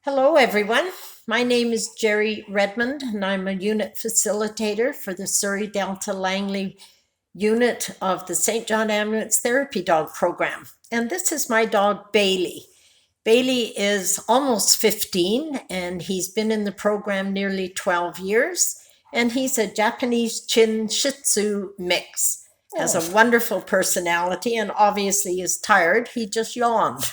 Hello, everyone. My name is Gerry Redmond, and I'm a unit facilitator for the Surrey Delta Langley unit of the St. John Ambulance Therapy Dog Program. And this is my dog, Bailey. Bailey is almost 15, and he's been in the program nearly 12 years. And he's a Japanese Chin Shih Tzu mix. Has a wonderful personality and obviously is tired. He just yawned.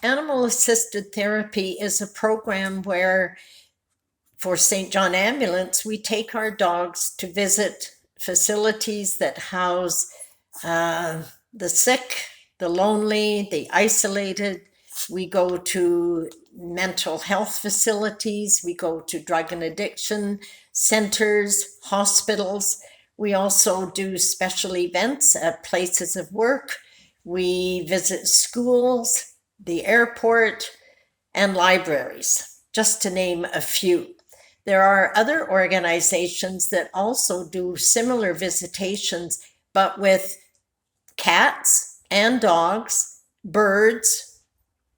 Animal assisted therapy is a program where, for St. John Ambulance, we take our dogs to visit facilities that house the sick, the lonely, the isolated. We go to mental health facilities, we go to drug and addiction centers, hospitals. We also do special events at places of work. We visit schools, the airport, and libraries, just to name a few. There are other organizations that also do similar visitations, but with cats and dogs, birds,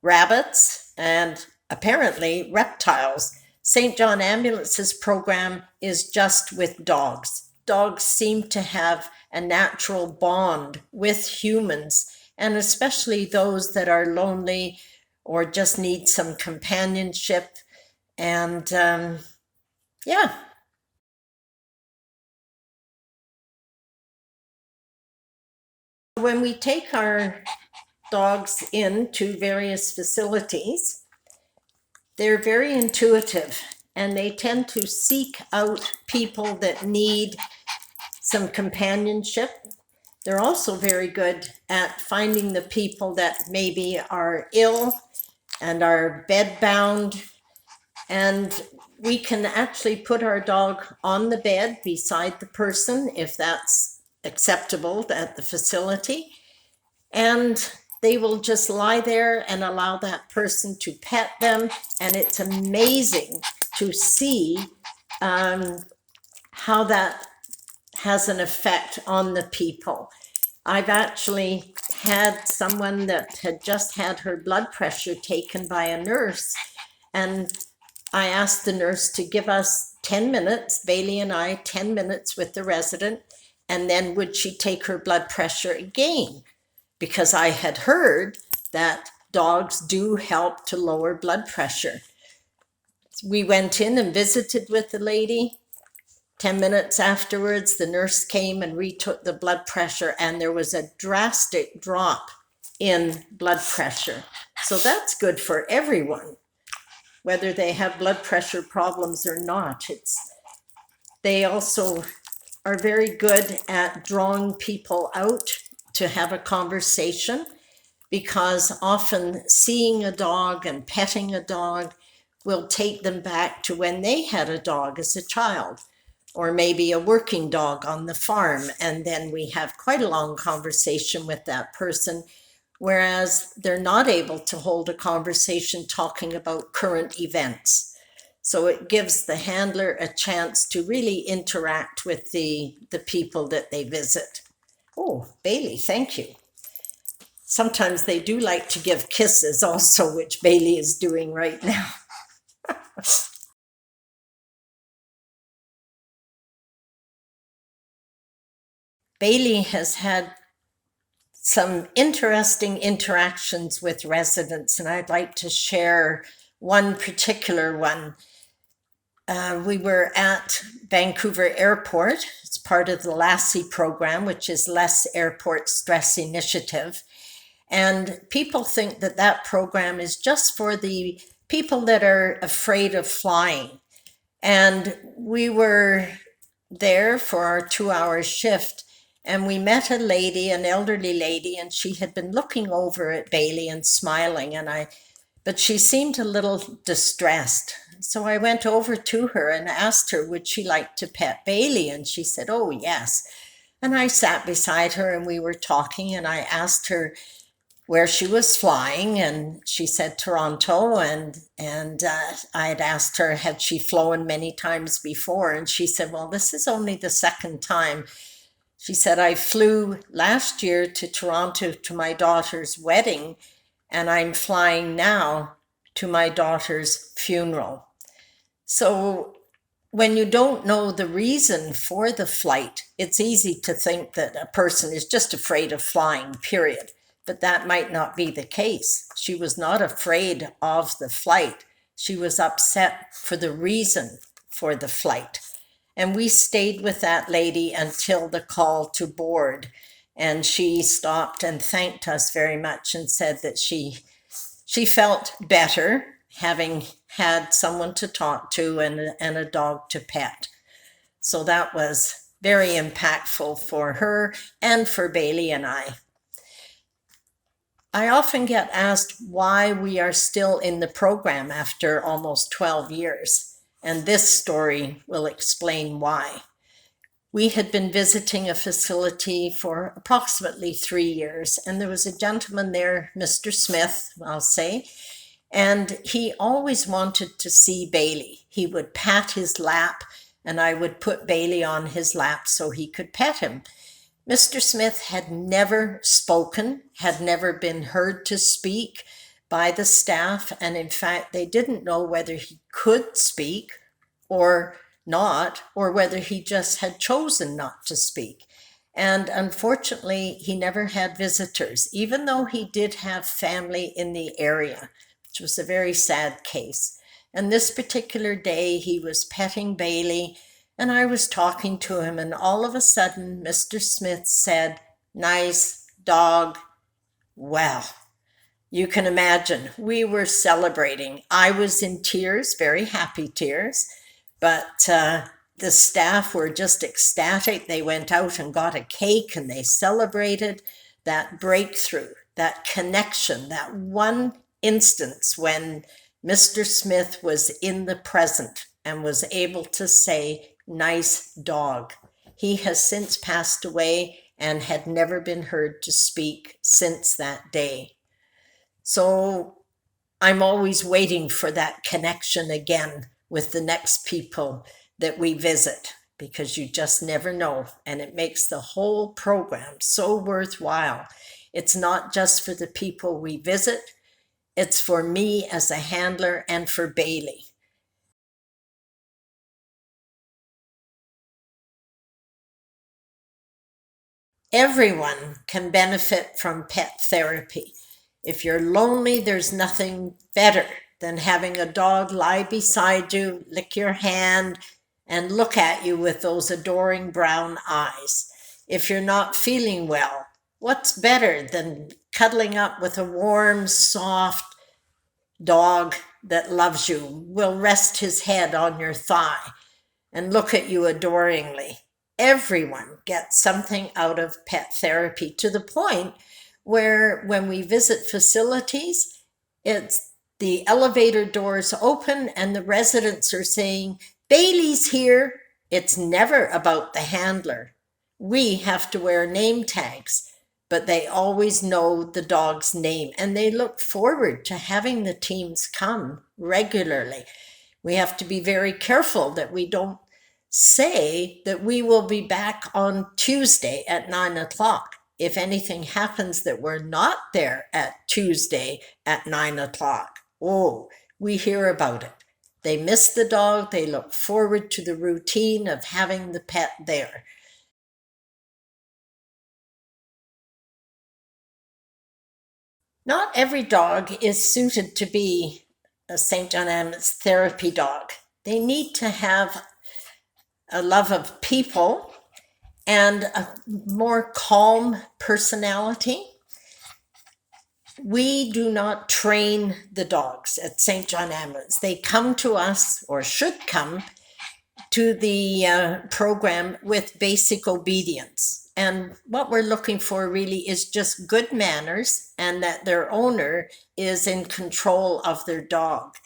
rabbits, and apparently reptiles. St. John Ambulance's program is just with dogs. Dogs seem to have a natural bond with humans, and especially those that are lonely or just need some companionship. And yeah. When we take our dogs into various facilities, they're very intuitive and they tend to seek out people that need some companionship. They're also very good at finding the people that maybe are ill and are bedbound. And we can actually put our dog on the bed beside the person if that's acceptable at the facility. And they will just lie there and allow that person to pet them. And it's amazing to see how that has an effect on the people. I've actually had someone that had just had her blood pressure taken by a nurse, and I asked the nurse to give us 10 minutes, Bailey and I, 10 minutes with the resident, and then would she take her blood pressure again? Because I had heard that dogs do help to lower blood pressure. We went in and visited with the lady. 10 minutes afterwards, the nurse came and retook the blood pressure, and there was a drastic drop in blood pressure. So that's good for everyone, whether they have blood pressure problems or not. They also are very good at drawing people out to have a conversation, because often seeing a dog and petting a dog will take them back to when they had a dog as a child, or maybe a working dog on the farm, and then we have quite a long conversation with that person, whereas they're not able to hold a conversation talking about current events. So it gives the handler a chance to really interact with the people that they visit. Oh, Bailey, thank you. Sometimes they do like to give kisses also, which Bailey is doing right now. Bailey has had some interesting interactions with residents, and I'd like to share one particular one. We were at Vancouver Airport. It's part of the LASSI program, which is Less Airport Stress Initiative. And people think that that program is just for the people that are afraid of flying. And we were there for our 2-hour shift, and we met a lady, an elderly lady, and she had been looking over at Bailey and smiling, but she seemed a little distressed. So I went over to her and asked her, would she like to pet Bailey? And she said, oh, yes. And I sat beside her and we were talking, and I asked her where she was flying, and she said Toronto, and I had asked her, had she flown many times before, and she said, well, this is only the second time She said, I flew last year to Toronto to my daughter's wedding, and I'm flying now to my daughter's funeral. So when you don't know the reason for the flight, it's easy to think that a person is just afraid of flying, period. But that might not be the case. She was not afraid of the flight. She was upset for the reason for the flight. And we stayed with that lady until the call to board. And she stopped and thanked us very much and said that she felt better having had someone to talk to and a dog to pet. So that was very impactful for her and for Bailey and I. I often get asked why we are still in the program after almost 12 years, and this story will explain why. We had been visiting a facility for approximately 3 years, and there was a gentleman there, Mr. Smith, I'll say, and he always wanted to see Bailey. He would pat his lap, and I would put Bailey on his lap so he could pet him. Mr. Smith had never spoken, had never been heard to speak by the staff, and in fact, they didn't know whether he could speak or not, or whether he just had chosen not to speak. And unfortunately, he never had visitors, even though he did have family in the area, which was a very sad case. And this particular day, he was petting Bailey, and I was talking to him, and all of a sudden, Mr. Smith said, "Nice dog." Well, you can imagine, we were celebrating. I was in tears, very happy tears, but the staff were just ecstatic. They went out and got a cake and they celebrated that breakthrough, that connection, that one instance when Mr. Smith was in the present and was able to say, "Nice dog." He has since passed away and had never been heard to speak since that day. So I'm always waiting for that connection again with the next people that we visit, because you just never know, and it makes the whole program so worthwhile. It's not just for the people we visit, it's for me as a handler and for Bailey. Everyone can benefit from pet therapy. If you're lonely, there's nothing better than having a dog lie beside you, lick your hand, and look at you with those adoring brown eyes. If you're not feeling well, what's better than cuddling up with a warm, soft dog that loves you, will rest his head on your thigh and look at you adoringly? Everyone gets something out of pet therapy, to the point where when we visit facilities, it's the elevator doors open and the residents are saying, "Bailey's here." It's never about the handler. We have to wear name tags, but they always know the dog's name, and they look forward to having the teams come regularly. We have to be very careful that we don't say that we will be back on Tuesday at 9 o'clock. If anything happens that we're not there at Tuesday at 9 o'clock, oh, we hear about it. They miss the dog. They look forward to the routine of having the pet there. Not every dog is suited to be a St. John Ambulance therapy dog. They need to have a love of people and a more calm personality. We do not train the dogs at St. John Ambulance. They come to us, or should come to the program, with basic obedience. And what we're looking for really is just good manners, and that their owner is in control of their dog.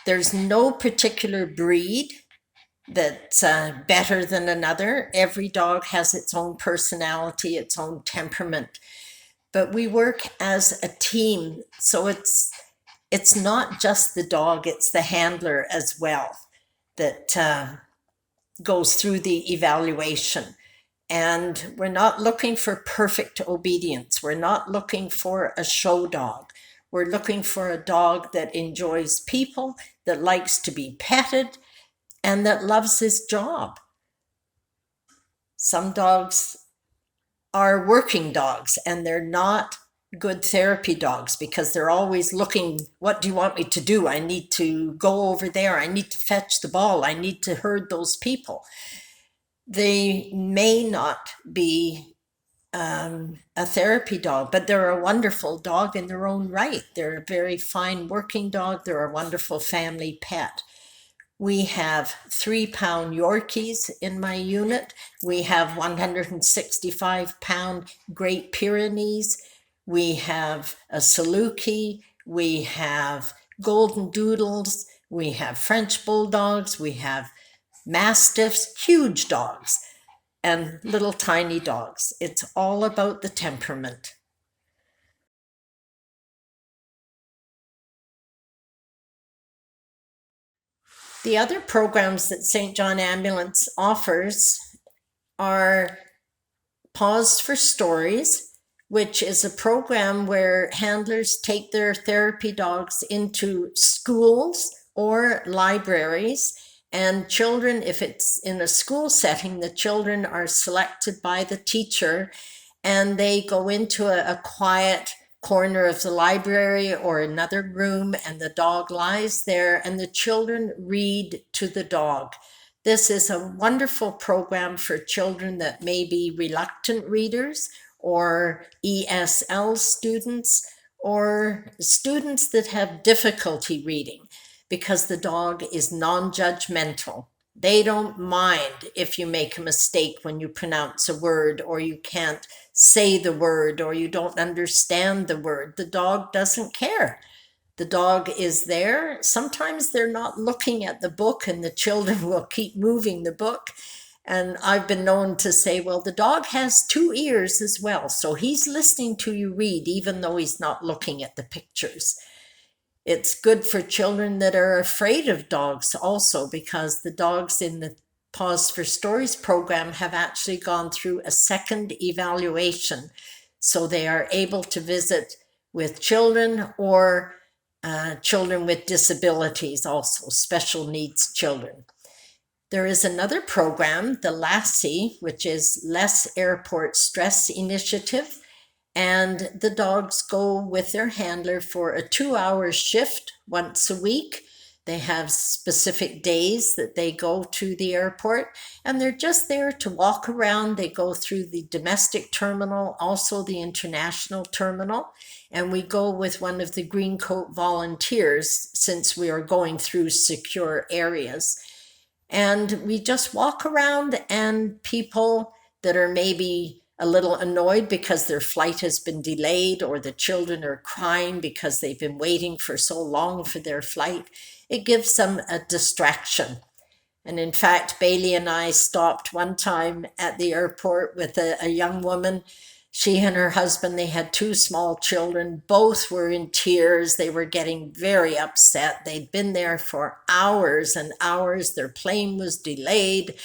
There's no particular breed that's better than another. Every dog has its own personality, its own temperament. But we work as a team, so it's not just the dog, it's the handler as well that goes through the evaluation. And we're not looking for perfect obedience. We're not looking for a show dog. We're looking for a dog that enjoys people, that likes to be petted, and that loves his job. Some dogs are working dogs, and they're not good therapy dogs because they're always looking, what do you want me to do? I need to go over there. I need to fetch the ball. I need to herd those people. They may not be a therapy dog, but they're a wonderful dog in their own right. They're a very fine working dog. They're a wonderful family pet. We have 3-pound Yorkies in my unit. We have 165-pound Great Pyrenees. We have a Saluki. We have Golden Doodles. We have French Bulldogs. We have Mastiffs, huge dogs, and little tiny dogs. It's all about the temperament. The other programs that St. John Ambulance offers are Pause for Stories, which is a program where handlers take their therapy dogs into schools or libraries, and children, if it's in a school setting, the children are selected by the teacher and they go into a quiet corner of the library or another room, and the dog lies there and the children read to the dog. This is a wonderful program for children that may be reluctant readers or ESL students or students that have difficulty reading, because the dog is non-judgmental. They don't mind if you make a mistake when you pronounce a word, or you can't say the word, or you don't understand the word. The dog doesn't care. The dog is there. Sometimes they're not looking at the book and the children will keep moving the book. And I've been known to say, well, the dog has 2 ears as well. So he's listening to you read, even though he's not looking at the pictures. It's good for children that are afraid of dogs also, because the dogs in the Pause for Stories program have actually gone through a second evaluation. So they are able to visit with children or children with disabilities, also special needs children. There is another program, the LASSI, which is Less Airport Stress Initiative, and the dogs go with their handler for a 2-hour shift once a week. They have specific days that they go to the airport, and they're just there to walk around. They go through the domestic terminal, also the international terminal, and we go with one of the Green Coat volunteers since we are going through secure areas. And we just walk around, and people that are maybe a little annoyed because their flight has been delayed, or the children are crying because they've been waiting for so long for their flight, it gives them a distraction. And in fact, Bailey and I stopped one time at the airport with a young woman. She and her husband, they had 2 small children. Both were in tears. They were getting very upset. They'd been there for hours and hours. Their plane was delayed,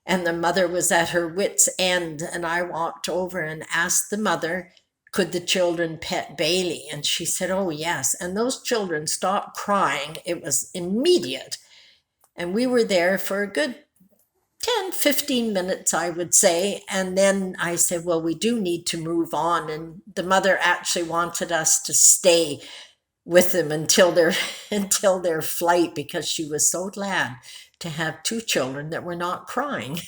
and the mother was at her wit's end. And I walked over and asked the mother, could the children pet Bailey? And she said, oh, yes. And those children stopped crying. It was immediate. And we were there for a good 10, 15 minutes, I would say. And then I said, well, we do need to move on. And the mother actually wanted us to stay with them until their flight, because she was so glad to have 2 children that were not crying.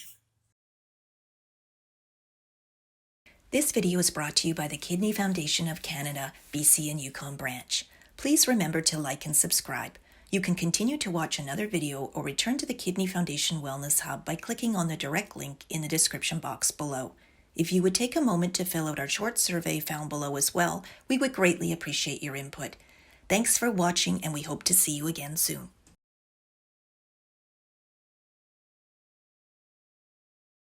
This video is brought to you by the Kidney Foundation of Canada, BC and Yukon branch. Please remember to like and subscribe. You can continue to watch another video or return to the Kidney Foundation Wellness Hub by clicking on the direct link in the description box below. If you would take a moment to fill out our short survey found below as well, we would greatly appreciate your input. Thanks for watching, and we hope to see you again soon.